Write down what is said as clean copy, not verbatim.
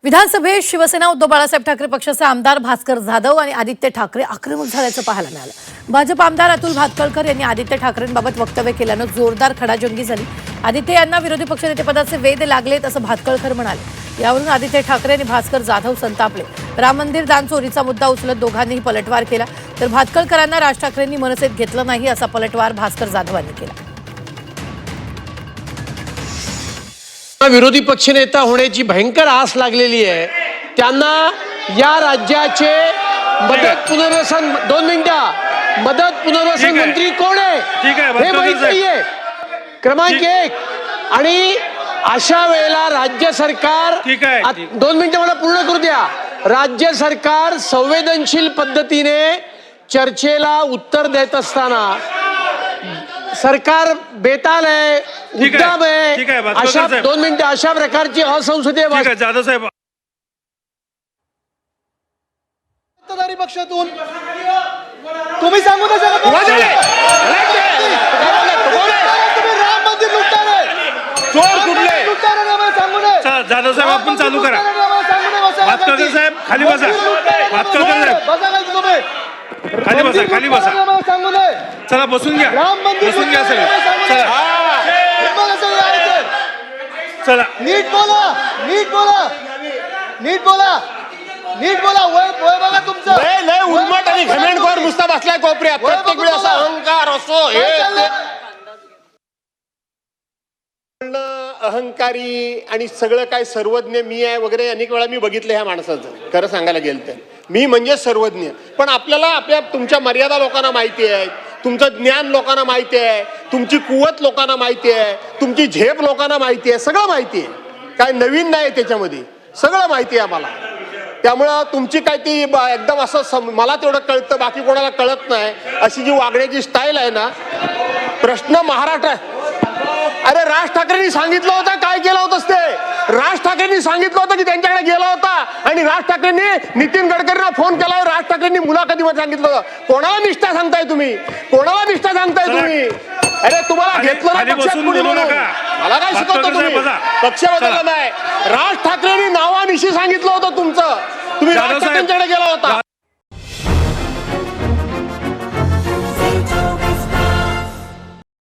विधानसभेत शिवसेना उद्धव बाळासाहेब ठाकरे पक्षाचे आमदार भास्कर जाधव आणि आदित्य ठाकरे आक्रमक झाल्याचं पाहायला मिळालं। भाजप आमदार अतुल भातखळकर यांनी आदित्य ठाकरेंबाबत वक्तव्य केल्यानं जोरदार खडाजंगी झाली। आदित्य यांना विरोधी पक्षनेतेपदाचे वेध लागलेत असं भातखळकर म्हणाले। यावरून आदित्य ठाकरे आणि भास्कर जाधव संतापले। राम मंदिर दान चोरीचा मुद्दा उचलत दोघांनीही पलटवार केला, तर भातखळकरांना राज ठाकरेंनी मनसेत घेतलं नाही असा पलटवार भास्कर जाधवांनी केला। विरोधी पक्षनेता होण्याची भयंकर आस लागलेली आहे त्यांना। या राज्याचे मदत पुनर्वसन 2 मिनिटं मदत पुनर्वसन मंत्री कोण आहे हे माहित नाहीये। क्रमांक 1 आणि अशा वेळेला राज्य सरकार 2 मिनिटं मला पूर्ण करू द्या। राज्य सरकार संवेदनशील पद्धतीने चर्चेला उत्तर देत असताना सरकार बेताल आहे, उद्दाम आहे, अशा 2 मिनिटं अशा प्रकारची असंसदीय जाधव साहेब पक्षातून तुम्ही सांगू ना राम मंदिर लुटताना चोर कुठले सांगू नये। जाधव साहेब आपण चालू करा। भातखळकर साहेब खाली बसा। भातखळकर साहेब खाली बसा, खाली बसा। सांगू नये। चला बसून घ्या, राम मंदिर बसून घ्या सगळे। चला नीट बोला, नीट बोला, नीट बोला, नीट बोला। वय बघा तुमचं लय उन्मट आणि घमेंडखोर नुसता बसलाय कोपऱ्यात। प्रत्येक वेळी असा अहंकार असो अहंकारी आणि सगळं काय सर्वज्ञ मी आहे वगैरे अनेक वेळा मी बघितलं ह्या माणसाचं। खरं सांगायला गेलं तर मी म्हणजे सर्वज्ञ, पण आपल्याला तुमच्या मर्यादा लोकांना माहिती आहे, तुमचं ज्ञान लोकांना माहिती आहे, तुमची कुवत लोकांना माहिती आहे, तुमची झेप लोकांना माहिती आहे, सगळं माहिती आहे। काय नवीन नाही त्याच्यामध्ये, सगळं माहिती आहे आम्हाला। त्यामुळं तुमची काय ती एकदम असं मला तेवढं कळतं, बाकी कोणाला कळत नाही अशी जी वागण्याची स्टाईल आहे ना। प्रश्न महाराष्ट्र, अरे राज ठाकरेंनी सांगितलं होतं, काय केलं होतंस ते? राज ठाकरेंनी सांगितलं होतं की त्यांच्याकडे गेला होता आणि राज ठाकरेंनी नितीन गडकरींना फोन केला। राज ठाकरेंनी मुलाखतीमध्ये सांगितलं होतं। कोणाला निष्ठा सांगताय तुम्ही? कोणाला निष्ठा सांगताय तुम्ही? अरे तुम्हाला घेतलं ना पक्षात कुणी म्हणून? मला काय शिकवतो तुम्ही? पक्ष बदलला नाही। राज ठाकरेंनी नावानिशी सांगितलं होतं तुमचं, तुम्ही राज ठाकरेंच्याकडे गेला होता।